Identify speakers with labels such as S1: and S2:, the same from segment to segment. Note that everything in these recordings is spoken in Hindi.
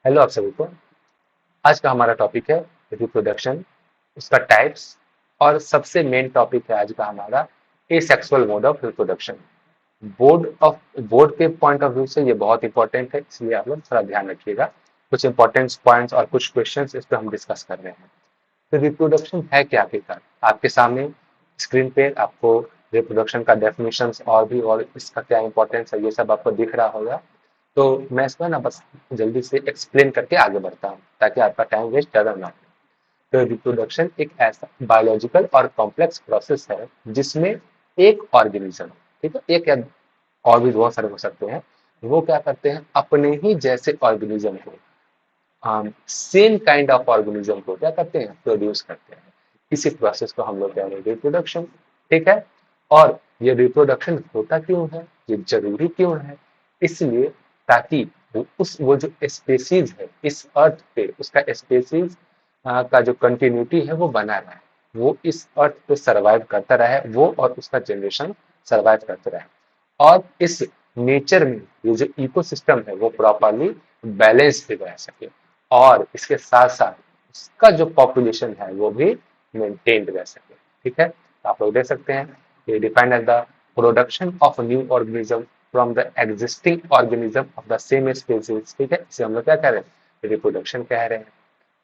S1: हेलो आप सभी को। आज का हमारा टॉपिक है रिप्रोडक्शन, उसका टाइप्स और सबसे मेन टॉपिक है आज का हमारा asexual mode of reproduction. Board के पॉइंट ऑफ व्यू से ये बहुत इंपॉर्टेंट है, इसलिए आप लोग थोड़ा ध्यान रखिएगा। कुछ इंपॉर्टेंट पॉइंट्स और कुछ क्वेश्चंस इस पर हम डिस्कस कर रहे हैं। तो रिप्रोडक्शन है क्या आखिरकार? आपके सामने स्क्रीन पे आपको रिप्रोडक्शन का डेफिनेशंस और इसका क्या इंपॉर्टेंस है ये सब आपको दिख रहा होगा। तो मैं इसको ना बस जल्दी से एक्सप्लेन करके आगे बढ़ता हूँ ताकि आपका टाइम वेस्ट ज़्यादा ना हो। तो रिप्रोडक्शन एक ऐसा बायोलॉजिकल और कॉम्प्लेक्स प्रोसेस है जिसमें एक ऑर्गेनिज्म, ठीक है, एक या और भी बहुत सारे हो सकते हैं, वो क्या करते हैं अपने ही जैसे ऑर्गेनिज्म को, सेम काइंड ऑफ ऑर्गेनिज्म को क्या करते हैं प्रोड्यूस करते हैं। इसी प्रोसेस को हम लोग कह रहे हैं रिप्रोडक्शन। ठीक है। और ये रिप्रोडक्शन होता क्यों है, ये जरूरी क्यों है? इसलिए ताकि वो जो स्पेसीज है इस अर्थ पे, उसका स्पेसीज का जो कंटिन्यूटी है वो बना रहे, वो इस अर्थ पे सरवाइव करता रहे, वो और उसका जनरेशन सरवाइव करते रहे। और इस नेचर में ये जो इकोसिस्टम है वो प्रॉपरली बैलेंस पे रह सके, और इसके साथ साथ उसका जो पॉपुलेशन है वो भी मेंटेन्ड रह सके। ठीक है, तो आप लोग देख सकते हैं ये defined as the production of new organism from the existing organism of the same species. ठीक है, इसे हम लोग क्या कह रहे हैं, रिप्रोडक्शन कह रहे हैं।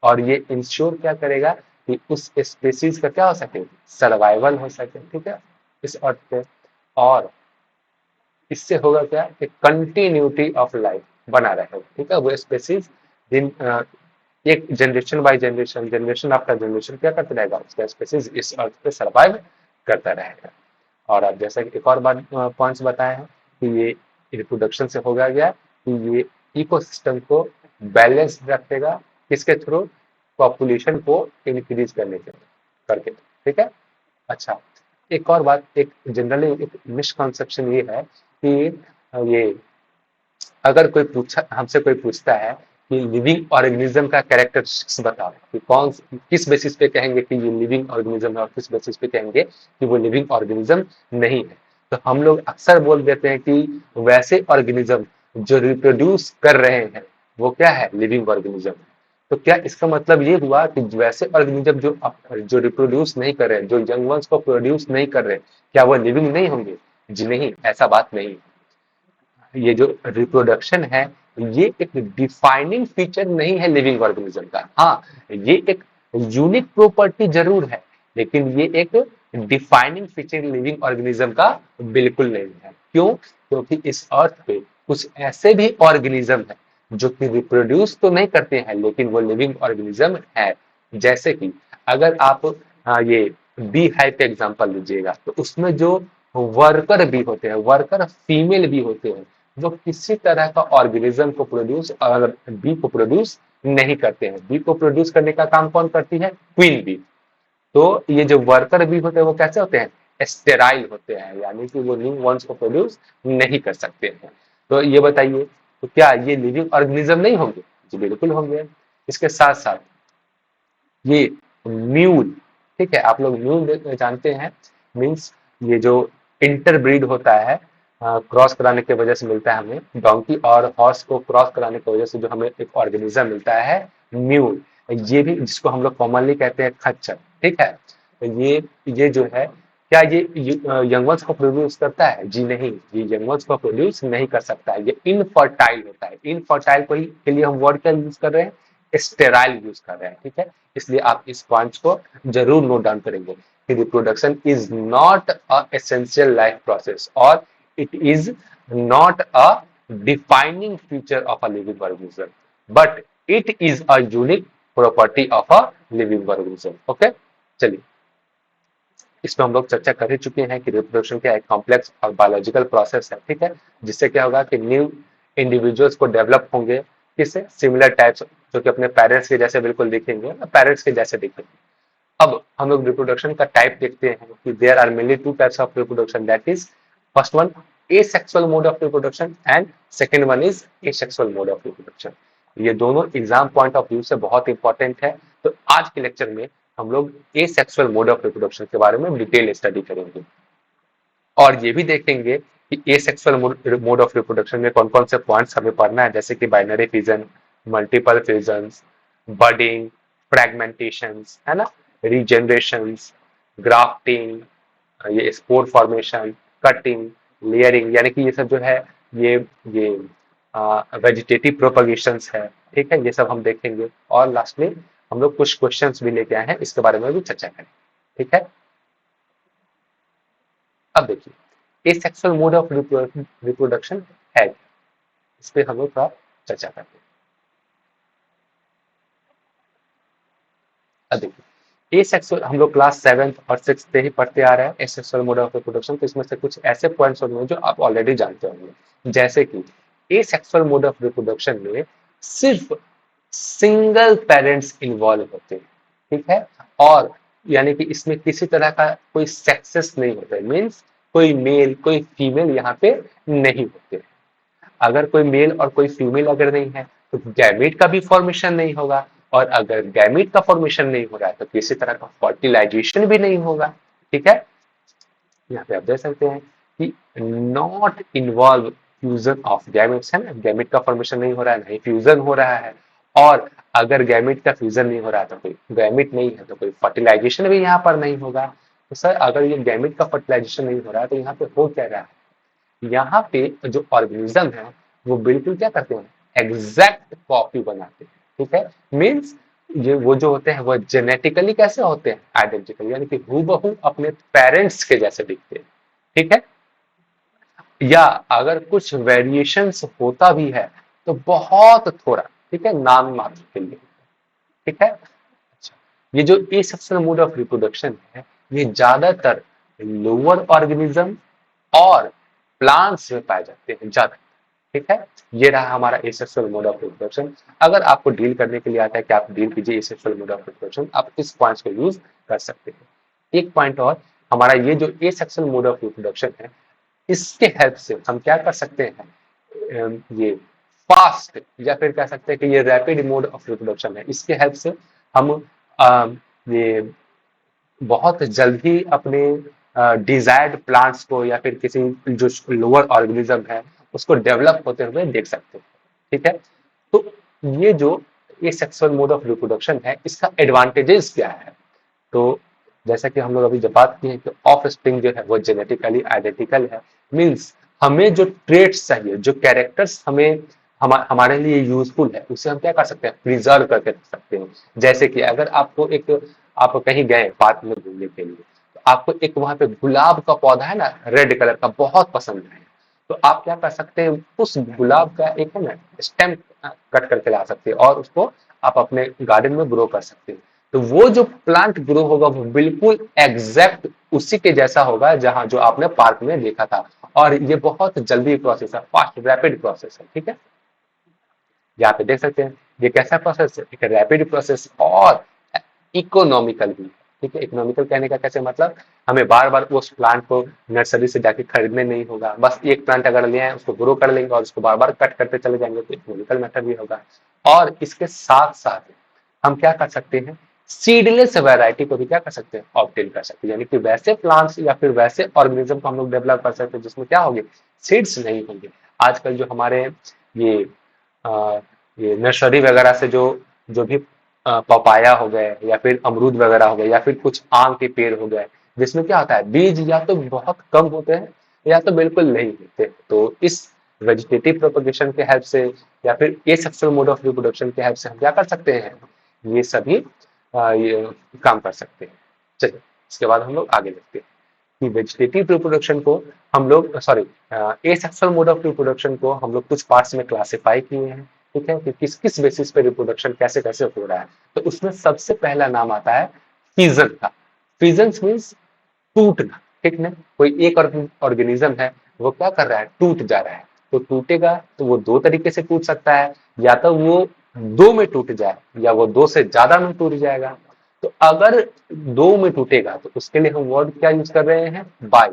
S1: और ये इंश्योर क्या करेगा कि उस स्पीसीज का क्या हो सके, सर्वाइवल हो सके। ठीक है, इस अर्थ पे। और इससे होगा क्या कि कंटिन्यूटी ऑफ लाइफ बना रहेगा। ठीक है, वो स्पेसीज दिन एक generation by generation, generation after generation क्या करता रहेगा, उसका स्पेसीज इस अर्थ पे सर्वाइव करता रहेगा। और अब जैसा कि एक और बात पॉइंट्स बताए हैं कि ये रिप्रोडक्शन से हो गया कि ये इकोसिस्टम को बैलेंस रखेगा, किसके थ्रू, पॉपुलेशन को इंक्रीज करने के करके। ठीक है। अच्छा, एक और बात, एक जनरली एक मिसकॉन्सेप्शन ये है कि ये अगर कोई पूछा हमसे कोई पूछता है कि लिविंग ऑर्गेनिज्म का कैरेक्टरिस्टिक्स बताओ, कि कौन किस बेसिस पे कहेंगे कि ये लिविंग ऑर्गेनिज्म है और किस बेसिस पे कहेंगे कि वो लिविंग ऑर्गेनिज्म नहीं है, तो हम लोग अक्सर बोल देते हैं कि वैसे ऑर्गेनिज्म जो रिप्रोड्यूस कर रहे हैं वो क्या है, लिविंग ऑर्गेनिज्म। तो क्या इसका मतलब ये हुआ कि वैसे ऑर्गेनिज्म जो रिप्रोड्यूस नहीं कर रहे हैं, जो यंग वंस को प्रोड्यूस नहीं कर रहे, क्या वो लिविंग नहीं होंगे? जी नहीं, ऐसा बात नहीं। ये जो रिप्रोडक्शन है ये एक डिफाइनिंग फीचर नहीं है लिविंग ऑर्गेनिज्म का। हाँ, ये एक यूनिक प्रॉपर्टी जरूर है, लेकिन ये एक डिफाइनिंग फीचर लिविंग ऑर्गेनिज्म का बिल्कुल नहीं है। क्यों? क्योंकि इस अर्थ पे कुछ ऐसे भी ऑर्गेनिज्म है जो कि रिप्रोड्यूस तो नहीं करते हैं लेकिन वो लिविंग ऑर्गेनिज्म है। जैसे कि अगर आप ये बी हाइव का एग्जांपल लीजिएगा तो उसमें जो वर्कर भी होते हैं, वर्कर फीमेल भी होते हैं, जो किसी तरह का ऑर्गेनिज्म को प्रोड्यूस और बी को प्रोड्यूस नहीं करते हैं। बी को प्रोड्यूस करने का काम कौन करती है, क्वीन बी। तो ये जो वर्कर बी होते हैं वो कैसे होते हैं, स्टेराइल होते हैं, यानी कि वो न्यू वंस को प्रोड्यूस नहीं कर सकते हैं। तो ये बताइए, तो क्या ये लिविंग ऑर्गेनिज्म नहीं होंगे? जी बिल्कुल होंगे। इसके साथ साथ ये म्यूल, ठीक है, आप लोग म्यूल जानते हैं, मीन्स ये जो इंटरब्रीड होता है, क्रॉस कराने की वजह से मिलता है हमें, डोंकी और हॉर्स को क्रॉस कराने की वजह से जो हमें एक ऑर्गेनिज्म मिलता है म्यूल, ये भी जिसको हम लोग कॉमनली कहते हैं खच्चर। ठीक है, तो ये जो है, क्या ये यंगवंस को प्रोड्यूस करता है? जी नहीं, ये यंगवंस को प्रोड्यूस नहीं कर सकता है, ये इनफर्टाइल होता है। इनफर्टाइल को ही के लिए हम वर्ड क्या यूज कर रहे हैं, स्टेराइल यूज कर रहे हैं। ठीक है, इसलिए आप इस पॉइंट्स को जरूर नोट डाउन करेंगे कि reproduction is not a essential life process और it is not a defining feature of a living organism, but it is a unique property of a living organism. Okay, चलिए, इसमें हम लोग चर्चा कर ही चुके हैं कि रिप्रोडक्शन क्या एक कॉम्प्लेक्स और बायोलॉजिकल प्रोसेस है। ठीक है, जिससे क्या होगा कि न्यू इंडिविजुअल्स को डेवलप होंगे, किससे, सिमिलर टाइप्स, जो कि अपने पेरेंट्स के जैसे बिल्कुल दिखेंगे, पेरेंट्स के जैसे दिखेंगे। अब हम लोग रिप्रोडक्शन का टाइप देखते हैं कि there are mainly two types of reproduction, that is first one asexual mode of reproduction and second one is asexual mode of reproduction। ये दोनों एग्जाम पॉइंट ऑफ व्यू से बहुत इंपॉर्टेंट है। तो आज के लेक्चर में हम लोग एसेक्सुअल मोड ऑफ रिप्रोडक्शन के बारे में डिटेल स्टडी करेंगे और ये भी देखेंगे कि एसेक्सुअल मोड ऑफ रिप्रोडक्शन में कौन कौन से पॉइंट्स हमें पढ़ना है, जैसे कि binary fission, multiple fusions, budding, fragmentations, है ना, रीजनरेशंस, ग्राफ्टिंग, ये स्पोर फॉर्मेशन, कटिंग, लेयरिंग, यानी कि ये सब जो है ये ये वेजिटेटिव प्रोपगेशंस है। ठीक है, ये सब हम देखेंगे और लास्ट में हम लोग कुछ क्वेश्चंस भी लेके आए हैं, इसके बारे में भी चर्चा करें। ठीक है, अब देखिए एसेक्सुअल मोड ऑफ रिप्रोडक्शन है क्या? इस पे हम लोग थोड़ा चर्चा करते हैं। अब देखिए एसेक्सुअल हम लोग क्लास 7 और 6 से ही पढ़ते आ रहे हैं एसेक्सुअल मोड ऑफ रिप्रोडक्शन, तो इसमें से कुछ ऐसे पॉइंट्स होंगे जो आप ऑलरेडी जानते होंगे, जैसे कि एसेक्सुअल मोड ऑफ रिप्रोडक्शन में सिर्फ सिंगल पेरेंट्स इन्वॉल्व होते हैं। ठीक है, और यानी कि इसमें किसी तरह का कोई सेक्सेस नहीं होता है, मीन्स कोई मेल कोई फीमेल यहाँ पे नहीं होते। अगर कोई मेल और कोई फीमेल अगर नहीं है तो गैमेट का भी फॉर्मेशन नहीं होगा, और अगर गैमेट का फॉर्मेशन नहीं हो रहा है तो किसी तरह का फर्टिलाइजेशन भी नहीं होगा। ठीक है, यहाँ पे आप देख सकते हैं कि not involve fusion of gametes, है ना, गैमेट का फॉर्मेशन नहीं हो रहा है, नहीं फ्यूजन हो रहा है, और अगर गैमेट का फ्यूजन नहीं हो रहा है तो कोई गैमेट नहीं है तो कोई फर्टिलाइजेशन भी यहाँ पर नहीं होगा। तो सर अगर ये गैमेट का फर्टिलाइजेशन नहीं हो रहा है तो यहाँ पे हो क्या रहा है, यहाँ पे जो ऑर्गेनिज्म है वो बिल्कुल क्या करते हैं, एग्जैक्ट कॉपी बनाते हैं। ठीक है, मीन्स ये वो जो होते हैं वो जेनेटिकली कैसे होते हैं, आइडेंटिकल, यानी कि हूबहू अपने पेरेंट्स के जैसे दिखते हैं। ठीक है, या अगर कुछ वेरिएशंस होता भी है तो बहुत थोड़ा, ठीक है, नाम मात्र के लिए। ठीक है, अच्छा, ये जो एसेक्सुअल मोड ऑफ रिप्रोडक्शन है ये ज्यादातर लोअर ऑर्गेनिज्म और प्लांट्स में पाए जाते हैं ज्यादा। ठीक है, ये रहा हमारा एसेक्सुअल मोड ऑफ रिप्रोडक्शन। अगर आपको डील करने के लिए आता है कि आप डील कीजिए एसेक्सुअल मोड ऑफ रिप्रोडक्शन, आप इस पॉइंट्स को यूज कर सकते हैं। एक पॉइंट और, हमारा ये जो एसेक्सुअल मोड ऑफ रिप्रोडक्शन है इसके हेल्प से हम क्या कर सकते हैं, ये फास्ट या फिर कह सकते हैं कि ये रैपिड मोड ऑफ रिप्रोडक्शन है, इसके हेल्प से हम ये बहुत जल्द ही अपने डिजायर्ड प्लांट्स को या फिर किसी जो लोअर ऑर्गेनिज्म है उसको डेवलप होते हुए देख सकते हैं। ठीक है, तो ये जो ये सेक्सुअल मोड ऑफ रिप्रोडक्शन है इसका एडवांटेजेस क्या है, तो जैसा कि हम लोग अभी जब बात की है कि ऑफ स्प्रिंग जो है वो जेनेटिकली आइडेंटिकल है, मीन्स हमें जो ट्रेट्स चाहिए जो कैरेक्टर्स हमें हमारे लिए यूजफुल है उसे हम क्या कर सकते हैं, प्रिजर्व करके रख सकते हैं। जैसे कि अगर आपको एक आप कहीं गए पार्क में घूमने के लिए तो आपको एक वहां पे गुलाब का पौधा है ना रेड कलर का बहुत पसंद है, तो आप क्या कर सकते हैं उस गुलाब का एक है ना स्टेम कट करके ला सकते हैं और उसको आप अपने गार्डन में ग्रो कर सकते हैं। तो वो जो प्लांट ग्रो होगा वो बिल्कुल एग्जैक्ट उसी के जैसा होगा जहां जो आपने पार्क में देखा था, और ये बहुत जल्दी प्रोसेस है, फास्ट रैपिड प्रोसेस है। ठीक है, यहाँ पे देख सकते हैं ये कैसा प्रोसेस है, एक रैपिड प्रोसेस और इकोनॉमिकल भी। ठीक है, इकोनॉमिकल कहने का कैसे मतलब, हमें बार बार उस प्लांट को नर्सरी से जाके खरीदने नहीं होगा, बस एक प्लांट अगर ले आए उसको ग्रो कर लेंगे और उसको बार बार कट करते चले जाएंगे, तो इकोनॉमिकल मेथड भी होगा। और इसके साथ साथ हम क्या कर सकते हैं, सीडलेस वैरायटी को भी क्या कर सकते हैं, ऑब्टेन कर सकते हैं, यानी कि वैसे प्लांट्स या फिर वैसे ऑर्गेनिज्म को हम लोग डेवलप कर सकते हैं जिसमें क्या होंगे, सीड्स नहीं होंगे। आजकल जो हमारे ये अ, ये नर्सरी वगैरह से जो जो भी पपाया हो गए या फिर अमरूद वगैरह हो गए या फिर कुछ आम के पेड़ हो गए, जिसमें क्या होता है बीज या तो बहुत कम होते हैं या तो बिल्कुल नहीं होते, तो इस वेजिटेटिव प्रोपगेशन के हेल्प से या फिर एसेक्सुअल मोड ऑफ रिप्रोडक्शन के हेल्प से हम क्या कर सकते हैं, ये सभी ये काम कर सकते हैं। चलिए इसके बाद हम लोग आगे देखते हैं कि वेजिटेटिव रिप्रोडक्शन को हम लोग sorry asexual mode of reproduction को हम लोग कुछ पार्ट्स में क्लासिफाई किए हैं। ठीक है, कि किस किस बेसिस पे रिप्रोडक्शन कैसे कैसे हो रहा है, तो उसमें सबसे पहला नाम आता है फीजन का। फीजन मीन्स टूटना। ठीक ना, कोई एक ऑर्गेनिज्म है वो क्या कर रहा है, टूट जा रहा है, तो टूटेगा तो वो दो तरीके से टूट सकता है, या तो वो दो में टूट जाए या वो दो से ज्यादा में टूट जाएगा। तो अगर दो में टूटेगा तो उसके लिए हम वर्ड क्या यूज कर रहे हैं, bi,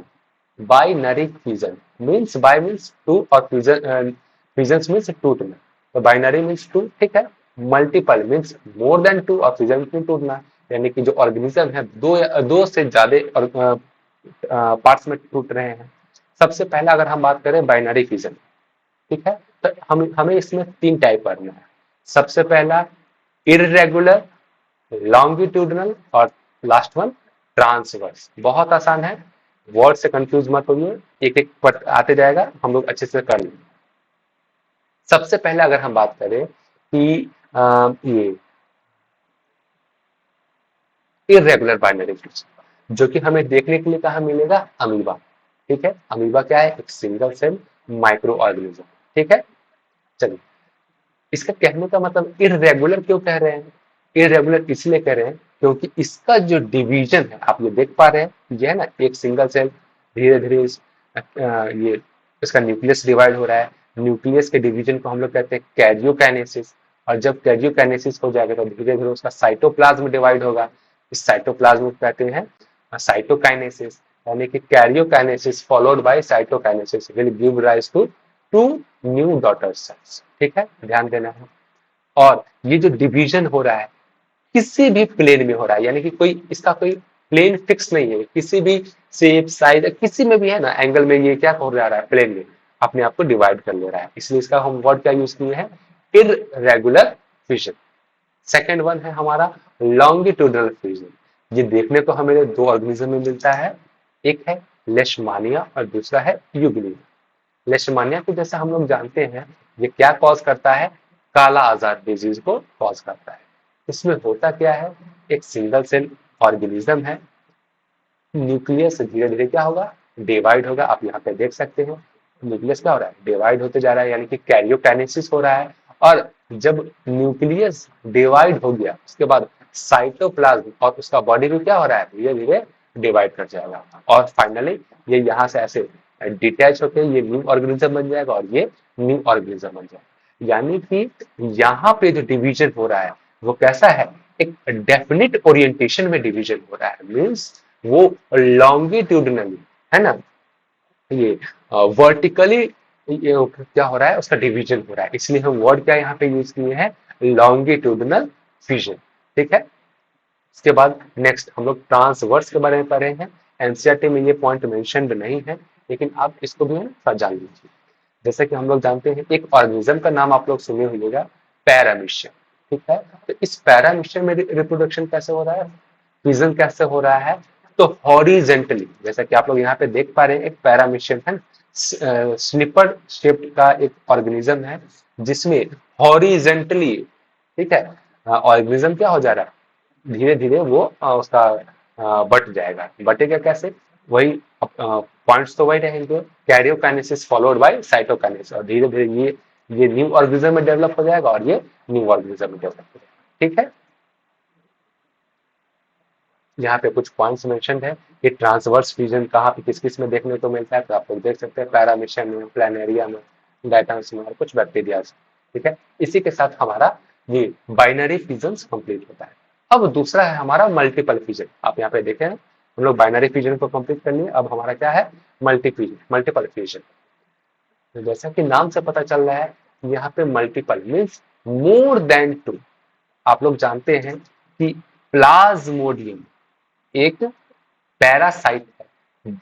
S1: binary fusion, means bi means two और फ्यूजन फ्यूजन मीन्स टूटना, तो बाइनरी मीन्स टू। ठीक है, multiple means more than two और फ्यूजन मीन्स टूटना, यानी कि जो ऑर्गेनिज्म है दो से ज्यादा पार्ट्स में टूट रहे हैं। सबसे पहला अगर हम बात करें बाइनरी फ्यूजन, ठीक है, तो हम हमें इसमें तीन टाइप करना है। सबसे पहला इररेगुलर, लॉन्गिट्यूडनल और लास्ट वन ट्रांसवर्स। बहुत आसान है, वर्ड से कंफ्यूज मत होइए, एक एक पर आते जाएगा, हम लोग अच्छे से कर लेंगे। सबसे पहले अगर हम बात करें कि ये इरेगुलर बाइनरी फिश जो कि हमें देखने के लिए कहाँ मिलेगा, अमीबा। ठीक है, अमीबा क्या है, एक सिंगल सेल माइक्रो ऑर्गेनिज्म। ठीक है, चलिए, इसका कहने का मतलब इरेगुलर क्यों कह रहे हैं, इरेगुलर इसलिए कह रहे हैं क्योंकि इसका जो डिवीजन है, आप ये देख पा रहे हैं, ये है ना एक सिंगल सेल, धीरे धीरे ये इसका न्यूक्लियस डिवाइड हो रहा है। न्यूक्लियस के डिवीजन को हम लोग कहते हैं कैरियोकाइनेसिस, और जब कैरियोकाइनेसिस हो जाएगा तो धीरे धीरे उसका साइटोप्लाज्म डिवाइड होगा। इस साइटोप्लाज्म को कहते हैं साइटोकाइनेसिस, यानी कि karyokinesis followed by cytokinesis will give rise to two new daughter cells. ठीक है, ध्यान देना है। और ये जो डिवीजन हो रहा है किसी भी प्लेन में हो रहा है, यानी कि कोई इसका कोई प्लेन फिक्स नहीं है, किसी भी शेप साइज किसी में भी है ना एंगल में ये क्या हो रहा है, प्लेन में अपने आप को डिवाइड कर ले रहा है, इसलिए इसका हम वर्ड क्या यूज किए हैं, इररेगुलर फिजन। सेकेंड वन है हमारा लॉन्गिट्यूडनल फिजन। ये देखने को हमें दो ऑर्गेनिज्म में मिलता है, एक है लेशमानिया और दूसरा है यूग्लिया। लेशमानिया को जैसे हम लोग जानते हैं ये क्या कॉज करता है, काला आजार डिजीज को कॉज करता है। इसमें होता क्या है, एक सिंगल सेल ऑर्गेनिज्म है, न्यूक्लियस धीरे धीरे क्या होगा, डिवाइड होगा। आप यहाँ पे देख सकते हैं न्यूक्लियस क्या हो रहा है, डिवाइड होते जा रहा है, यानी कि कैरियोकाइनेसिस हो रहा है। और जब न्यूक्लियस डिवाइड हो गया उसके बाद साइटोप्लाज्म और उसका बॉडी में क्या हो रहा है, धीरे धीरे डिवाइड कर जाएगा और फाइनली ये यहाँ से ऐसे डिटैच होकर ये न्यू ऑर्गेनिज्म बन जाएगा और ये न्यू ऑर्गेनिज्म बन जाएगा। यानी कि यहाँ पे जो डिवीजन हो रहा है वो कैसा है, एक डेफिनिट ओरिएंटेशन में डिवीजन हो रहा है, मीन्स वो लॉन्गिट्यूडनली है ना, ये वर्टिकली क्या हो रहा है, उसका डिवीजन हो रहा है, इसलिए हम वर्ड क्या यहाँ पे यूज किए हैं, लॉन्गिट्यूडनल फिजन। ठीक है, इसके बाद नेक्स्ट हम लोग ट्रांसवर्स के बारे में पढ़े हैं। एनसीईआरटी में ये पॉइंट मेंशन्ड नहीं है, लेकिन आप इसको भी है जान लीजिए। जैसे कि हम लोग जानते हैं एक ऑर्गेनिज्म का नाम आप लोग सुने होंगे, पैरामीशियम। ठीक है, तो इस पैरामीशियम में रिप्रोडक्शन कैसे हो रहा है, फिजन कैसे हो रहा है, तो हॉरिजेंटली, जैसा कि आप लोग यहाँ पे देख पा रहे हैं, एक पैरामीशियम है, स्निपर शेप्ड का एक ऑर्गेनिज्म है जिसमें हॉरिजेंटली, ठीक है, ऑर्गेनिज्म क्या हो जा रहा है, धीरे धीरे वो उसका बट जाएगा। बटेगा कैसे, वही पॉइंट्स तो वही रहेंगे, कैरियोकाइनेसिस फॉलोड बाय साइटोकाइनेसिस, और धीरे धीरे ये न्यू ऑर्गेनिज्म में डेवलप हो जाएगा और ये न्यू ऑर्गेनिज्म में डेवलप हो जाएगा। ठीक है, यहाँ पे कुछ पॉइंट्स मेंशन है कि ट्रांसवर्स फ्यूजन कहाँ पे किस किस में देखने को मिलता है, तो आप लोग देख सकते हैं पैरामीशियम में, प्लानेरिया में, डायटम्स में और कुछ बैक्टीरिया। ठीक है, इसी के साथ हमारा ये बाइनरी फ्यूजन कंप्लीट होता है। अब दूसरा है हमारा मल्टीपल फ्यूजन। आप यहाँ पे देखें हम लोग बाइनरी फ्यूजन को कंप्लीट कर लिए, अब हमारा क्या है, मल्टीपल फ्यूजन। तो जैसा कि नाम से पता चल रहा है यहाँ पे multiple means more than two. आप लोग जानते हैं कि प्लाज्मोडियम एक पैरासाइट है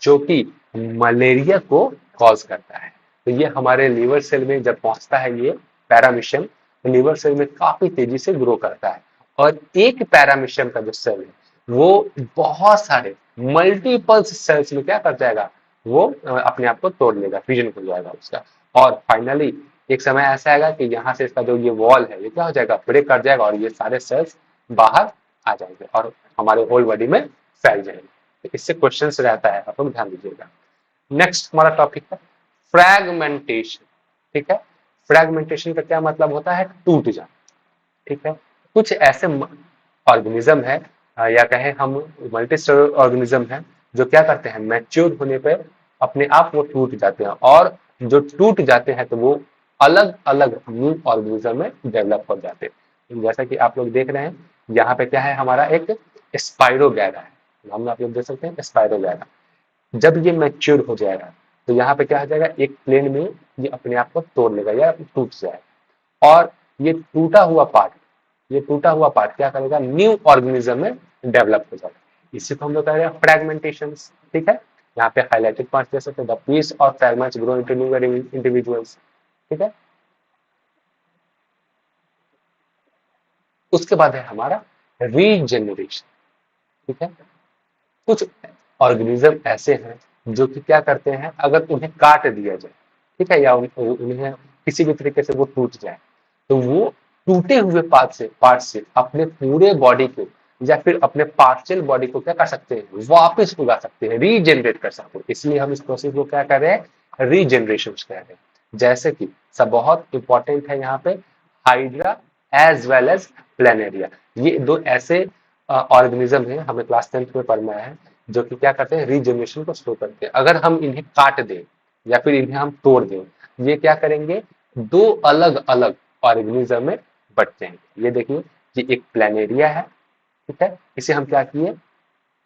S1: जो कि मलेरिया को कॉज करता है। तो ये हमारे लीवर सेल में जब पहुंचता है ये पैरामीशियम, तो लीवर सेल में काफी तेजी से ग्रो करता है, और एक पैरामीशियम का जो सेल है वो बहुत सारे मल्टीपल सेल्स में क्या कर जाएगा, वो अपने आप को तोड़ लेगा, फ्यूजन हो जाएगा उसका, और फाइनली एक समय ऐसा आएगा कि यहाँ से इसका जो ये वॉल है ये क्या हो जाएगा, ब्रेक कर जाएगा और ये सारे सेल्स बाहर आ जाएंगे और हमारे होल बॉडी में फैल जाएंगे। तो इससे क्वेश्चन रहता है, आप लोग ध्यान दीजिएगा। नेक्स्ट हमारा टॉपिक है फ्रैगमेंटेशन। ठीक है, फ्रैगमेंटेशन का क्या मतलब होता है, टूट जाना। ठीक है, कुछ ऐसे ऑर्गेनिज्म है या कहें हम मल्टीसेलुलर ऑर्गेनिज्म है जो क्या करते हैं, मैच्योर होने पर अपने आप वो टूट जाते हैं, और जो टूट जाते हैं तो वो अलग अलग न्यू ऑर्गेनिज्म में डेवलप हो जाते हैं। जैसा कि आप लोग देख रहे हैं यहाँ पे क्या है, हमारा एक स्पाइरोगैरा है, नाम में आप लोग देख सकते हैं स्पाइरोगैरा। जब ये मैच्योर हो जाएगा तो यहाँ पे क्या हो जाएगा, एक प्लेन में ये अपने आप को तोड़ लेगा या टूट जाएगा, और ये टूटा हुआ पार्ट क्या करेगा, न्यू ऑर्गेनिज्म में डेवलप हो जाएगा। इसी को हम लोग कह रहे हैं फ्रैगमेंटेशन। ठीक है, यहाँ पे हाईलाइटेड पार्ट दे सकते हैं, द पीस और fragments grow into new individuals. ठीक है, उसके बाद है हमारा रीजेनरेशन। ठीक है, कुछ ऑर्गेनिज्म ऐसे हैं जो कि क्या करते हैं, अगर उन्हें काट दिया जाए, ठीक है, या उन्हें किसी भी तरीके से वो टूट जाए, तो वो टूटे हुए पार्ट से अपने पूरे बॉडी को या फिर अपने पार्शियल बॉडी को क्या कर सकते हैं, वापस उगा सकते हैं, रीजनरेट कर सकते हैं। इसलिए हम इस प्रोसेस को क्या कर रहे हैं, रीजनरेशन कह रहे हैं। जैसे कि सब बहुत इंपॉर्टेंट है यहाँ पे hydra as well as planaria. ये दो ऐसे ऑर्गेनिज्म है, हमें क्लास 10th में पढ़ना है, जो कि क्या करते हैं, रीजनरेशन को स्लो करते हैं। अगर हम इन्हें काट दें या फिर इन्हें हम तोड़ दें, ये क्या करेंगे, दो अलग अलग ऑर्गेनिज्म में बट जाएंगे। ये देखिए, ये एक प्लेनेरिया है, ठीक है, इसे हम क्या किए,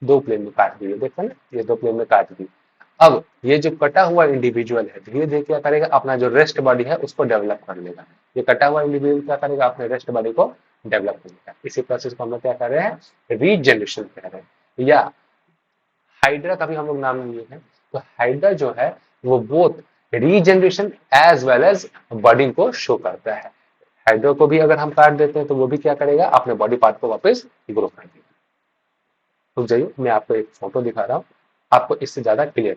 S1: दो प्लेन में काट दिए, देखो ना, ये दो प्लेन में काट दी। अब ये जो कटा हुआ इंडिविजुअल है धीरे धीरे क्या करेगा, अपना जो रेस्ट बॉडी है उसको डेवलप कर लेगा। ये कटा हुआ इंडिविजुअल क्या करेगा, अपने रेस्ट बॉडी को डेवलप करेगा। इसी प्रोसेस को हम लोग क्या कर रहे हैं, रीजनरेशन कह रहे हैं। या हाइड्रा का भी हम लोग नाम लिए हैं, तो हाइड्रा जो है वो both regeneration as well as budding को शो करता है। हाइड्रा को भी अगर हम काट देते हैं तो वो भी क्या करेगा, अपने बॉडी पार्ट को वापस ग्रो कर देगा। रुक जाइए, मैं आपको एक फोटो दिखा रहा हूँ, आपको इससे ज्यादा क्लियर।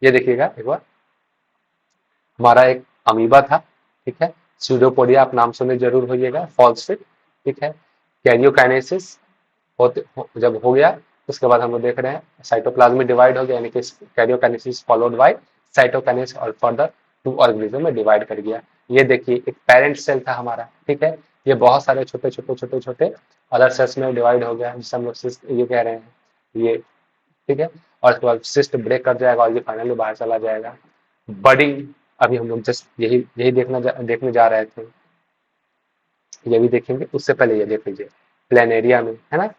S1: ये देखिएगा एक बार, हमारा एक अमीबा था, ठीक है, स्यूडोपोडिया आप नाम सुने जरूर होइएगा, फॉल्स फिट, ठीक है, कैरियोकाइनेसिस जब हो गया, उसके बाद हम लोग देख रहे हैं साइटोप्लाज्म में डिवाइड हो गया, यानी कि कैरियोकाइनेसिस फॉलोड बाय साइटोकाइनेसिस और फर्दर टू ऑर्गेनिज्म में डिवाइड कर गया। ये देखिए एक पेरेंट सेल था हमारा, ठीक है, ये बहुत सारे छोटे छोटे छोटे छोटे अदर सेल्स में डिवाइड हो गया, जिसे हम लोग सिस्ट ये कह रहे हैं, ये ठीक है, और उसके बाद सिस्ट ब्रेक कर जाएगा और ये फाइनली बाहर चला जाएगा। बडिंग अभी हम लोग जस्ट यही देखने जा रहे थे, ये भी देखेंगे, उससे पहले ये देख लीजिए प्लेनेरिया में, है ना,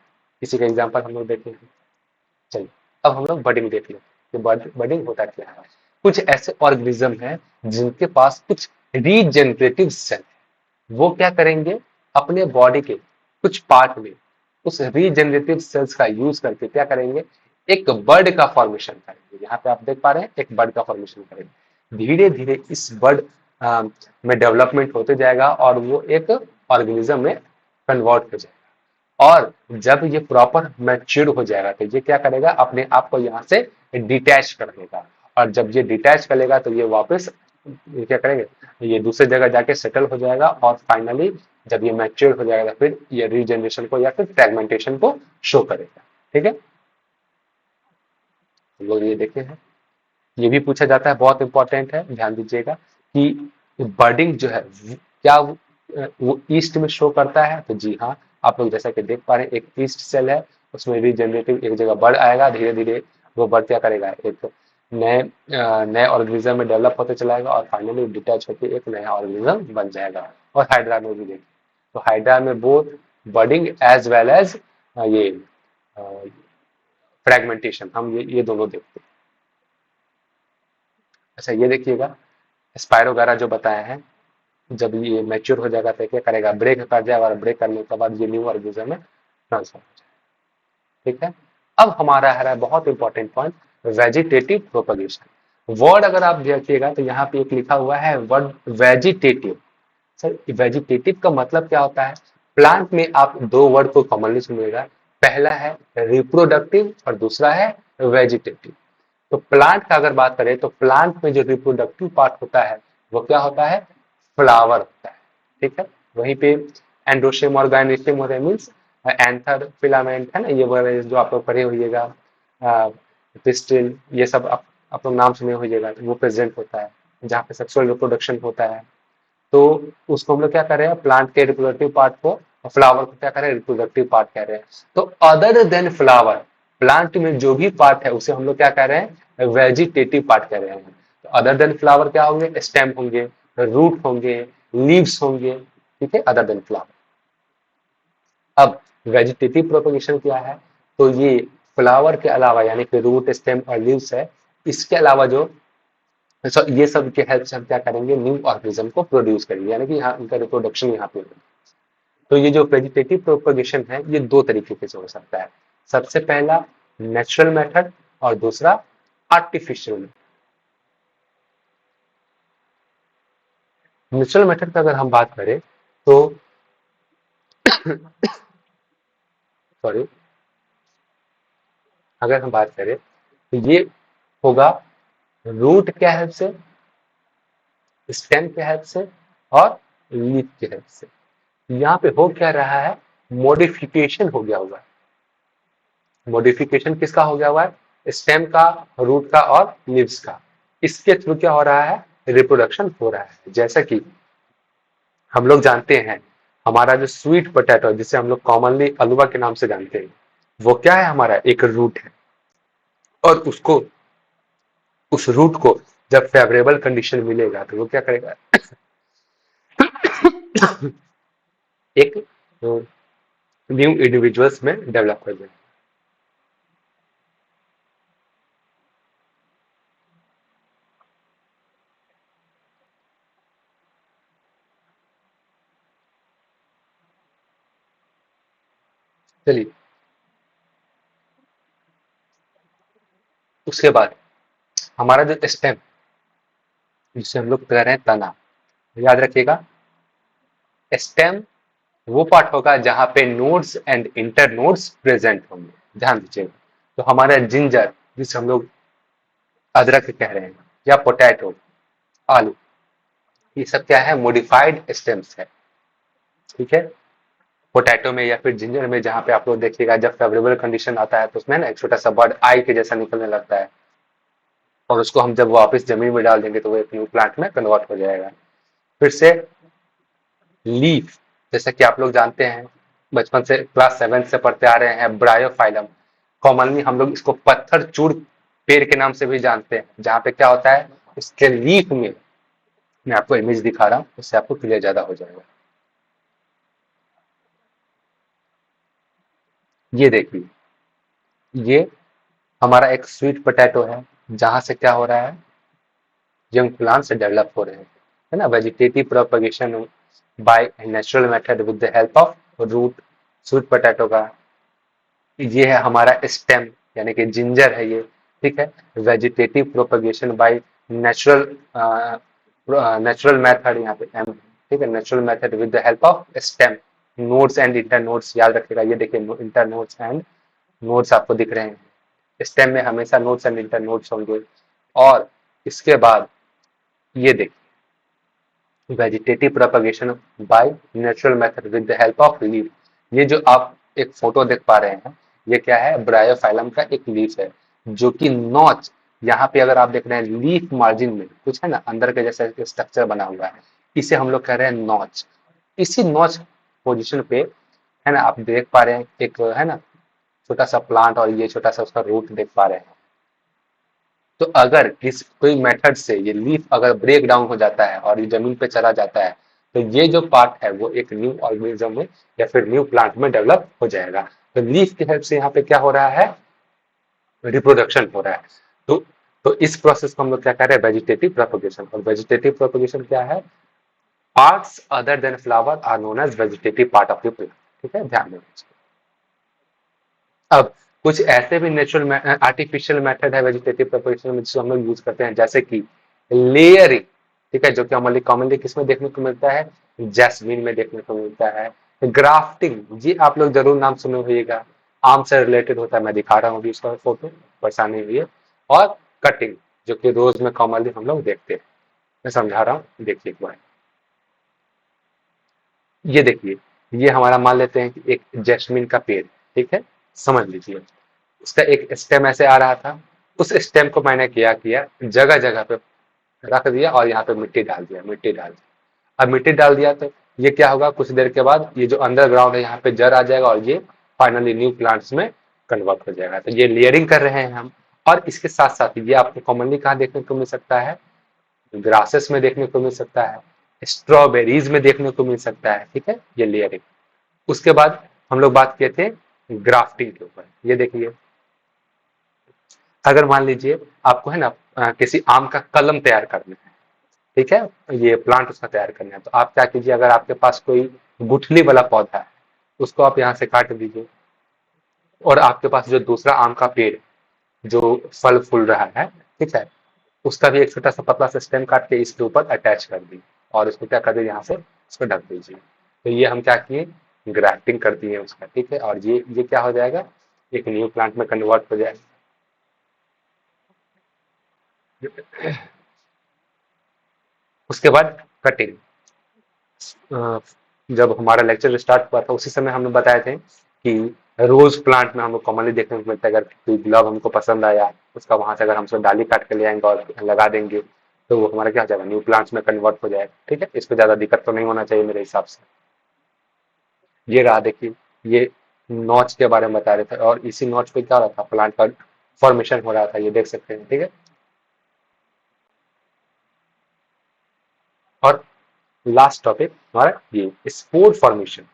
S1: इसी का एग्जाम्पल हम लोग देखेंगे। चलिए अब हम लोग बडिंग देख लेते हैं, बडिंग होता क्या है। कुछ ऐसे ऑर्गेनिज्म हैं जिनके पास कुछ रीजनरेटिव सेल, वो क्या करेंगे, अपने बॉडी के कुछ पार्ट में उस रीजनरेटिव सेल्स का यूज करके क्या करेंगे, एक बर्ड का फॉर्मेशन करेंगे। यहाँ पे आप देख पा रहे हैं, एक बर्ड का फॉर्मेशन करेंगे। धीरे धीरे इस बर्ड में डेवलपमेंट होते जाएगा और वो एक ऑर्गेनिज्म में कन्वर्ट हो जाएगा। और जब ये प्रॉपर मैच्योर हो जाएगा तो ये क्या करेगा, अपने आप को यहाँ से डिटैच कर देगा। और जब ये डिटैच करेगा तो ये वापस ये क्या करेंगे, ये दूसरी जगह जाके सेटल हो जाएगा और फाइनली जब ये मैच्योर हो जाएगा फिर ये रीजनरेशन को या फिर फ्रेगमेंटेशन को शो करेगा। ठीक है, हम लोग ये देखे हैं, ये भी पूछा जाता है, बहुत इंपॉर्टेंट है, ध्यान दीजिएगा कि बर्डिंग जो है क्या वो ईस्ट में शो करता है, तो जी हाँ, आप लोग जैसा कि देख पा रहे हैं, एक ईस्ट सेल है, उसमें रीजनरेटिव एक जगह बढ़ आएगा, धीरे धीरे वो बढ़ क्या करेगा, एक नए ऑर्गेनिज्म में डेवलप होते चलाएगा और फाइनली डिटैच होकर एक नया ऑर्गेनिज्म बन जाएगा। और हाइड्रा में भी देखिए, तो हाइड्रा में बोथ बर्डिंग एज वेल एज ये फ्रेगमेंटेशन, हम ये दोनों देखते हैं। अच्छा ये देखिएगा, स्पाइरो वगैरह जो बताया है, जब ये मैच्योर हो जाएगा तो क्या करेगा, ब्रेक कर जाएगा और ब्रेक करने के बाद ये न्यू ऑर्गेनिज्म में ट्रांसफर हो जाएगा। ठीक है, अब हमारा है बहुत important point, vegetative propagation. Word अगर आप देखिएगा तो यहाँ पे एक लिखा हुआ है वर्ड वेजिटेटिव। सर वेजिटेटिव का मतलब क्या होता है, प्लांट में आप दो वर्ड को कॉमनली सुनिएगा, पहला है रिप्रोडक्टिव और दूसरा है वेजिटेटिव। तो प्लांट का अगर बात करें तो प्लांट में जो रिप्रोडक्टिव पार्ट होता है वो क्या होता है, फ्लावर होता है। ठीक है, वहीं पे एंड्रोशियम और गायनेशियम होता है, मीन्स एंथर फिलामेंट, है ना, ये वगैरह जो आप लोग पढ़े होइएगा, पिस्टिल, ये सब आप लोग नाम सुने होइएगा, वो प्रेजेंट होता है जहाँ पे सेक्सुअल रिप्रोडक्शन होता है। तो उसको हम लोग क्या कर रहे हैं, प्लांट के रिप्रोडक्टिव पार्ट को, और फ्लावर को क्या कर रहे हैं, रिप्रोडक्टिव पार्ट कह रहे हैं। तो अदर देन फ्लावर, प्लांट में जो भी पार्ट है उसे हम लोग क्या कह रहे हैं, वेजिटेटिव पार्ट कह रहे हैं। तो अदर देन फ्लावर क्या होंगे, स्टेम होंगे, रूट होंगे, लीव्स होंगे, ठीक है, अदर देन फ्लावर। अब वेजिटेटिव प्रोपगेशन क्या है, तो ये फ्लावर के अलावा यानी कि रूट स्टेम और लीव्स है, इसके अलावा जो ये सब के हेल्प से हम क्या करेंगे, न्यू ऑर्गेनिज्म को प्रोड्यूस करेंगे, यानी कि यहाँ इनका रिप्रोडक्शन यहाँ पे होगा। तो ये जो वेजिटेटिव प्रोपगेशन है ये दो तरीके से हो सकता है, सबसे पहला नेचुरल मेथड और दूसरा आर्टिफिशियल। नेचुरल मेथड की अगर हम बात करें तो सॉरी, अगर हम बात करें तो ये होगा रूट के हेल्प से, स्टेम के हेल्प से और लीफ के हेल्प से। यहाँ पे हो क्या रहा है, मॉडिफिकेशन हो गया हुआ है। मॉडिफिकेशन किसका हो गया हुआ है, स्टेम का, रूट का और लीव्स का। इसके थ्रू क्या हो रहा है, रिप्रोडक्शन हो रहा है। जैसा कि हम लोग जानते हैं, हमारा जो स्वीट पोटैटो जिसे हम लोग कॉमनली अलुआ के नाम से जानते हैं, वो क्या है, हमारा एक रूट है। और उसको, उस रूट को जब फेवरेबल कंडीशन मिलेगा तो वो क्या करेगा, एक न्यू इंडिविजुअल्स में डेवलप कर देगा। चलिए, उसके बाद हमारा जो स्टेम, जिसे हम लोग कह रहे हैं तना, याद रखिएगा, स्टेम वो पार्ट होगा जहां पे nodes and inter nodes present होंगे, ध्यान दीजिएगा। तो हमारा जिंजर, जिसे हम लोग अदरक कह रहे हैं, या पोटैटो, आलू, ये सब क्या है, मॉडिफाइड स्टेम्स है। ठीक है, पोटैटो में या फिर जिंजर में, जहां पे आप लोग देखिएगा जब फेवरेबल कंडीशन आता है तो उसमें ना एक छोटा सा बर्ड आई के जैसा निकलने लगता है, और उसको हम जब वापस जमीन में डाल देंगे तो वो एक न्यू प्लांट में कन्वर्ट हो जाएगा। फिर से लीफ, जैसा कि आप लोग जानते हैं, बचपन से क्लास 7 से पढ़ते आ रहे हैं, ब्रायोफाइलम। कॉमनली हम लोग इसको पत्थर चूड़ पेड़ के नाम से भी जानते हैं, जहां पे क्या होता है, इसके लीफ में, मैं आपको इमेज दिखा रहा हूँ, उससे आपको क्लियर ज्यादा हो जाएगा। ये देखिए, ये हमारा एक स्वीट पोटैटो है, जहां से क्या हो रहा है, यंग प्लांट्स डेवलप हो रहे हैं, है ना। Vegetative propagation by natural method with the help of root, sweet potato का। ये है हमारा स्टेम, यानी कि जिंजर है ये। ठीक है, vegetative propagation by natural, natural method, यहाँ पे एम, ठीक है, natural method with the help of stem, nodes and inter nodes, याद रखिएगा। ये देखिए, इंटर नोड्स एंड नोड्स आपको दिख रहे हैं, स्टेम में हमेशा नोड्स एंड इंटर नोड्स होंगे। और इसके बाद ये देखिए, vegetative propagation by natural method with the help of leaf. ये जो आप एक फोटो देख पा रहे हैं, ये क्या है, ब्रायोफाइलम का एक लीफ है, जो कि नॉच, यहाँ पे अगर आप देख रहे हैं लीफ मार्जिन में कुछ है ना, अंदर के जैसा स्ट्रक्चर बना हुआ है, इसे हम लोग कह रहे हैं नॉच। इसी नॉच पोजिशन पे, है ना, आप देख पा रहे हैं एक, है ना, छोटा सा प्लांट, और ये छोटा सा उसका रूट देख पा रहे हैं। तो अगर किस कोई मेथड से ये लीफ अगर ब्रेक डाउन हो जाता है और ये जमीन पे चला जाता है, तो ये जो पार्ट है वो एक न्यू ऑर्गेनिज्म में या फिर न्यू प्लांट में डेवलप हो जाएगा। तो लीफ की हेल्प से यहाँ पे क्या हो रहा है, रिप्रोडक्शन हो रहा है। तो तो इस प्रोसेस को हम लोग क्या कह रहे हैं, वेजिटेटिव प्रोपगेशन। और वेजिटेटिव प्रोपगेशन क्या है, parts other than flower are known as vegetative part of the plant. ठीक है, ध्यान देना। अब कुछ ऐसे भी नेचुरल आर्टिफिशियल मेथड है वेजिटेटिव प्रिपरेशन में, जिसको हम लोग यूज करते हैं, जैसे कि लेयरिंग। ठीक है, जो कि हमारे कॉमनली किसमें देखने को मिलता है, जैस्मिन में देखने को मिलता है। ग्राफ्टिंग, ये आप लोग जरूर नाम सुने होइएगा, आम से रिलेटेड होता है, मैं दिखा रहा हूँ अभी उसका फोटो, परेशानी हुई है। और कटिंग, जो कि रोज में कॉमनली हम लोग देखते हैं, मैं समझा रहा हूँ, देखिए एक बार। ये देखिए, ये हमारा मान लेते हैं कि एक जैस्मिन का पेड़, ठीक है, समझ लीजिए, उसका एक स्टेम ऐसे आ रहा था। उस स्टेम को मैंने क्या किया, जगह जगह पे रख दिया और यहाँ पे मिट्टी डाल दिया, मिट्टी डाल दिया। अब मिट्टी डाल दिया तो ये क्या होगा, कुछ देर के बाद ये जो अंडरग्राउंड है यहाँ पे जड़ आ जाएगा और ये फाइनली न्यू प्लांट्स में कन्वर्ट हो जाएगा। तो ये लेयरिंग कर रहे हैं हम। और इसके साथ साथ ये आपको कॉमनली कहाँ देखने को मिल सकता है, ग्रासेस में देखने को मिल सकता है, स्ट्रॉबेरीज में देखने को मिल सकता है। ठीक है, ये लेयरिंग। उसके बाद हम लोग बात किए थे ग्राफ्टिंग के ऊपर। ये देखिए, अगर मान लीजिए आपको है ना, किसी आम का कलम तैयार करना है, ठीक है, ये प्लांट उसका तैयार करना है, तो आप क्या कीजिए, अगर आपके पास कोई गुठली वाला पौधा है, उसको आप यहाँ से काट दीजिए, और आपके पास जो दूसरा आम का पेड़ जो फल फूल रहा है, ठीक है, उसका भी एक छोटा सा पतला सा स्टेम काट के इसके ऊपर अटैच कर दी, और उसको क्या कर दीजिए, यहाँ से इसको ढक दीजिए। तो ये हम क्या किए, ग्राफ्टिंग कर दिए उसका, ठीक है। और ये क्या हो जाएगा, एक न्यू प्लांट में कन्वर्ट हो जाएगा। उसके बाद कटिंग। जब हमारा लेक्चर स्टार्ट हुआ था उसी समय हमने बताए थे कि रोज प्लांट में हमको कॉमनली देखने को मिलता है, अगर कोई गुलाब हमको पसंद आया उसका वहां से अगर हम उसको डाली काट के ले आएंगे और लगा देंगे तो वो हमारा क्या हो जाएगा, न्यू प्लांट्स में कन्वर्ट हो जाएगा, ठीक है। इसको ज्यादा दिक्कत तो नहीं होना चाहिए मेरे हिसाब से। ये रहा देखिए, ये नॉच के बारे में बता रहे थे और इसी नॉच पे क्या हो रहा था, प्लांट का फॉर्मेशन हो रहा था, ये देख सकते हैं, ठीक है। और लास्ट टॉपिक हमारा ये स्पोर फॉर्मेशन।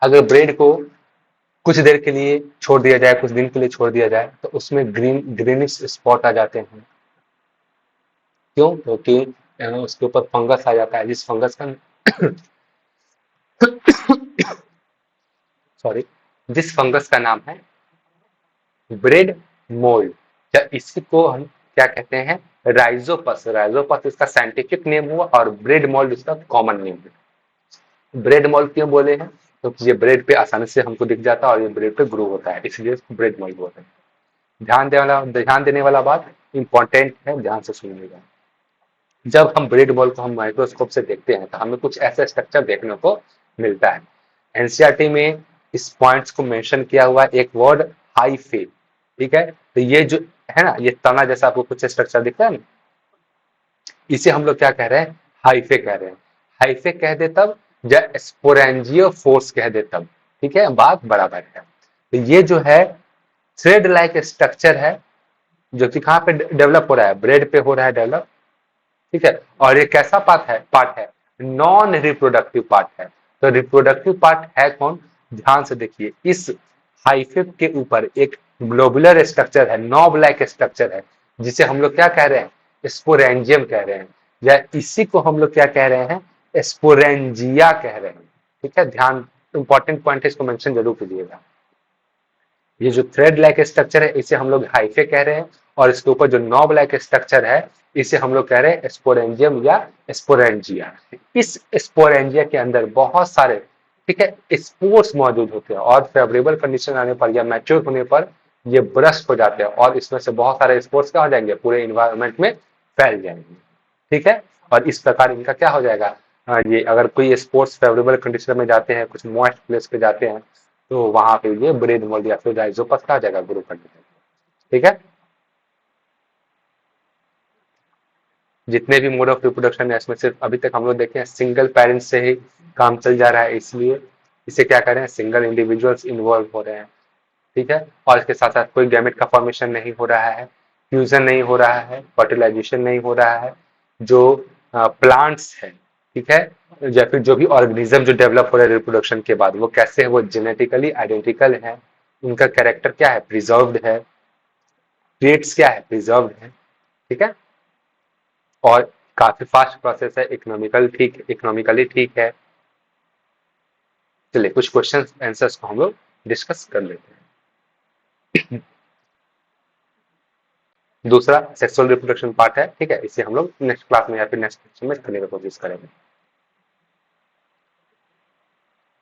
S1: अगर ब्रेड को कुछ देर के लिए छोड़ दिया जाए, कुछ दिन के लिए छोड़ दिया जाए तो उसमें ग्रीनिश स्पॉट आ जाते हैं। क्यों? क्योंकि उसके ऊपर फंगस आ जाता है, जिस फंगस का सॉरी, जिस फंगस का नाम है ब्रेड मोल्ड, या इसी को हम क्या कहते हैं, राइजोपस। राइजोपस इसका साइंटिफिक नेम हुआ और ब्रेड मोल्ड इसका कॉमन नेम है। ब्रेड मोल्ड क्यों बोले हैं, क्योंकि तो ये ब्रेड पे आसानी से हमको दिख जाता है और ये ब्रेड पे ग्रो होता है, इसलिए इसको ब्रेड मोल्ड बोलते हैं। ध्यान देने वाला बात इंपॉर्टेंट है, ध्यान से सुनिएगा। जब हम ब्रेड बॉल को हम माइक्रोस्कोप से देखते हैं तो हमें कुछ ऐसा स्ट्रक्चर देखने को मिलता है। एनसीईआरटी में इस पॉइंट्स को मेंशन किया हुआ एक वर्ड हाइफे, ठीक है। तो ये जो है ना, ये तना जैसा आपको कुछ स्ट्रक्चर दिखता है ना, इसे हम लोग क्या कह रहे हैं, हाइफे कह रहे हैं। हाइफे कह दे तब, या स्पोरेंजियो फोर्स कह दे तब, ठीक है, बात बराबर है। तो ये जो है थ्रेड लाइक स्ट्रक्चर है, जो कि कहाँ पे डेवलप हो रहा है, ब्रेड पे हो रहा है डेवलप, ठीक है। और ये कैसा पार्ट है, नॉन रिप्रोडक्टिव पार्ट है। तो रिप्रोडक्टिव पार्ट है कौन, ध्यान से देखिए, इस हाइफे के ऊपर एक ग्लोबुलर स्ट्रक्चर है, नॉब लाइक स्ट्रक्चर है, जिसे हम लोग क्या कह रहे हैं, स्पोरेंजियम कह रहे हैं, या इसी को हम लोग क्या कह रहे हैं, स्पोरेंजिया कह रहे हैं, ठीक है। ध्यान, इंपॉर्टेंट पॉइंट है, इसको मेंशन जरूर कीजिएगा। ये जो थ्रेड लाइक स्ट्रक्चर है इसे हम लोग हाइफे कह रहे हैं, और इसके ऊपर जो नॉब लाइक स्ट्रक्चर है इसे हम लोग कह रहे हैं स्पोरेंजियम या स्पोरेंजिया। इस स्पोरेंजिया के अंदर बहुत सारे, ठीक है, स्पोर्स मौजूद होते हैं और फेवरेबल कंडीशन आने पर या मैच्योर होने पर ये ब्रस्ट हो जाते हैं और इसमें से बहुत सारे स्पोर्स क्या हो जाएंगे, पूरे इन्वायरमेंट में फैल जाएंगे, ठीक है। और इस प्रकार इनका क्या हो जाएगा, ये अगर कोई स्पोर्ट्स फेवरेबल कंडीशन में जाते हैं, कुछ मॉइस्ट प्लेस पे जाते हैं, तो वहां पे ये ब्रेड मोल्ड या फिर राइजोपस का आ जाएगा, ग्रो करने, ठीक है। जितने भी मोड ऑफ रिप्रोडक्शन है इसमें सिर्फ अभी तक हम लोग देखे हैं सिंगल पेरेंट्स से ही काम चल जा रहा है, इसलिए इसे क्या कर रहे हैं, सिंगल इंडिविजुअल्स इन्वॉल्व हो रहे हैं, ठीक है। और इसके साथ साथ कोई गैमेट का फॉर्मेशन नहीं हो रहा है, फ्यूजन नहीं हो रहा है, फर्टिलाइजेशन नहीं हो रहा है। जो प्लांट्स है, ठीक है, या फिर जो भी ऑर्गेनिज्म जो डेवलप हो रहा है रिप्रोडक्शन के बाद, वो कैसे है, वो जेनेटिकली आइडेंटिकल है, उनका कैरेक्टर क्या है, प्रिजर्व्ड है, ट्रेट्स क्या है, प्रिजर्व्ड है, ठीक है। और काफी फास्ट प्रोसेस है, इकोनॉमिकली ठीक है। चलिए कुछ क्वेश्चन आंसर्स को हम लोग डिस्कस कर लेते हैं। दूसरा सेक्सुअल रिप्रोडक्शन पार्ट है, ठीक है, इसे हम लोग नेक्स्ट क्लास में या फिर नेक्स्ट सेक्शन में करने की कोशिश करेंगे।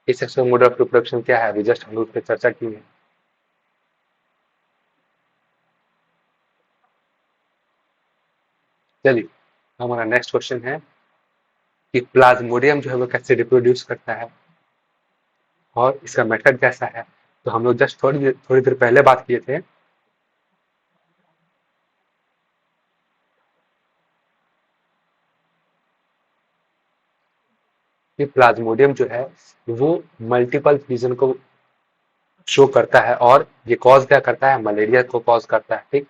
S1: इस सेक्सुअल मोड ऑफ रिप्रोडक्शन क्या है, अभी जस्ट हम लोग उस पर चर्चा की है। चलिए हमारा नेक्स्ट क्वेश्चन है कि प्लाज्मोडियम जो है वो कैसे रिप्रोड्यूस करता है और इसका मेथड कैसा है। तो हम लोग जस्ट थोड़ी देर पहले बात किए थे कि प्लाज्मोडियम जो है वो मल्टीपल फिजन को शो करता है और ये कॉज क्या करता है, मलेरिया को कॉज करता है, ठीक।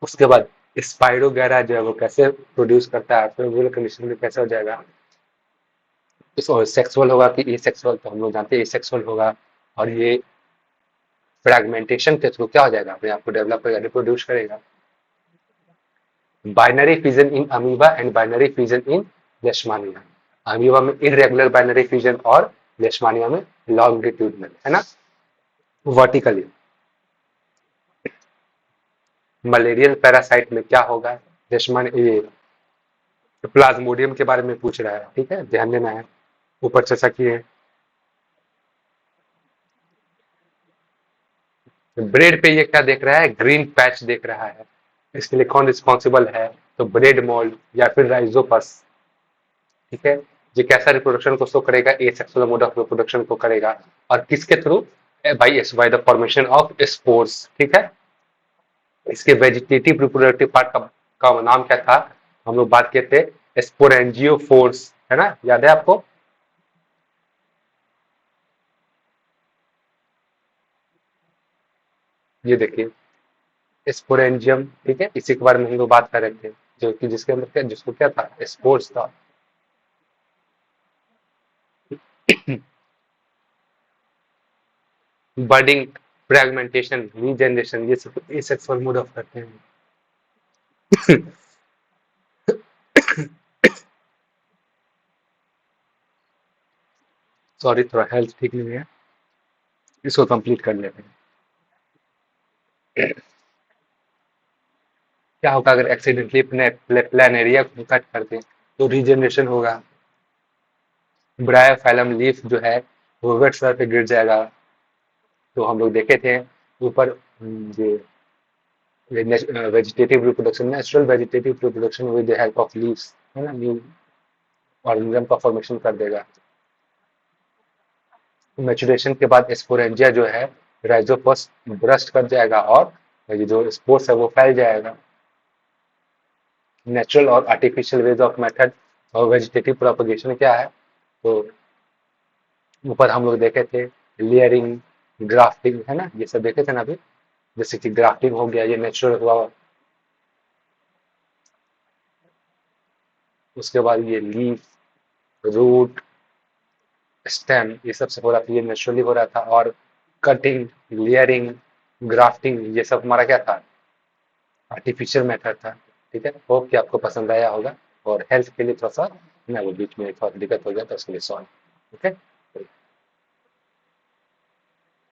S1: उसके बाद स्पाइरो वगैरह जो है वो कैसे प्रोड्यूस करता है, फेवरेबल कंडीशन में कैसे हो जाएगा, सेक्सुअल होगा कि ए सेक्सुअल, तो हम लोग जानते हैं ए सेक्सुअल होगा। और ये फ्रैगमेंटेशन के थ्रू क्या हो जाएगा, अपने आप को डेवलप करेगा, रिप्रोड्यूस करेगा। Binary fusion in amoeba and binary fusion in लेशमानिया। Amoeba में इरेगुलर बाइनरी फ्यूजन और लेशमानिया में लॉन्गिट्यूडनल, है ना, वर्टिकली। मलेरियल पैरासाइट में क्या होगा, लेशमान ये प्लाज्मोडियम के बारे में पूछ रहा है, ठीक है, ध्यान देना है, ऊपर चर्चा किए। ब्रेड पे ये क्या देख रहा है, ग्रीन पैच देख रहा है, इसके लिए कौन रिस्पॉन्सिबल है, तो ब्रेड मोल्ड या फिर राइजोपस, ठीक है। ये कैसा रिप्रोडक्शन को शो करेगा, ए सेक्सुअल मोड ऑफ रिप्रोडक्शन को करेगा, और किसके through, by the formation of spores, ठीक है। इसके वेजिटेटिव रिप्रोडक्टिव पार्ट का नाम क्या था, हम लोग बात किए थे स्पोरेंजियोफोर्स, है ना, याद है आपको। ये देखिए स्पोरेंजियम, ठीक है, इसी के बारे में हम लोग बात कर रहे थे, जो कि जिसके अंदर क्या, जिसको क्या था, स्पोर्स था। बर्डिंग, फ्रेगमेंटेशन, रीजनरेशन, ये सब एसेक्सुअल मोड ऑफ करते हैं। सॉरी, थोड़ा हेल्थ ठीक नहीं है, इसको कंप्लीट कर लेते हैं। क्या होगा अगर एक्सीडेंटली प्लानेरिया को कट कर दें, तो रीजनरेशन होगा, ब्रायोफाइलम लीफ जो है वो वेट सोइल पे गिर जाएगा। तो हम लोग देखे थे ऊपर, ये vegetative reproduction, natural vegetative reproduction with the help of leaves, है ना, न्यू ऑर्गेनिज्म का फॉर्मेशन कर देगा। मैचुरेशन के बाद स्पोरेंजिया जो है राइजोपस ब्रस्ट कर जाएगा, और ये जो स्पोर्स है वो फैल जाएगा। नेचुरल और आर्टिफिशियल वेज ऑफ मेथड और वेजिटेटिव प्रोपगेशन क्या है, तो ऊपर हम लोग देखे थे लेयरिंग, ग्राफ्टिंग, है ना, ये सब देखे थे ना अभी। जैसे कि ग्राफ्टिंग हो गया, ये नेचुरल हुआ, उसके बाद ये लीफ, रूट, स्टेम, ये सब से हो रहा था, ये नेचुरली हो रहा था। और कटिंग, लेयरिंग, ग्राफ्टिंग, ये सब हमारा क्या था, आर्टिफिशियल मेथड था, ठीक है। होप कि आपको पसंद आया होगा, और हेल्थ के लिए थोड़ा सा ना वो बीच में थोड़ा दिक्कत हो गया था, उसके लिए सॉरी, ओके।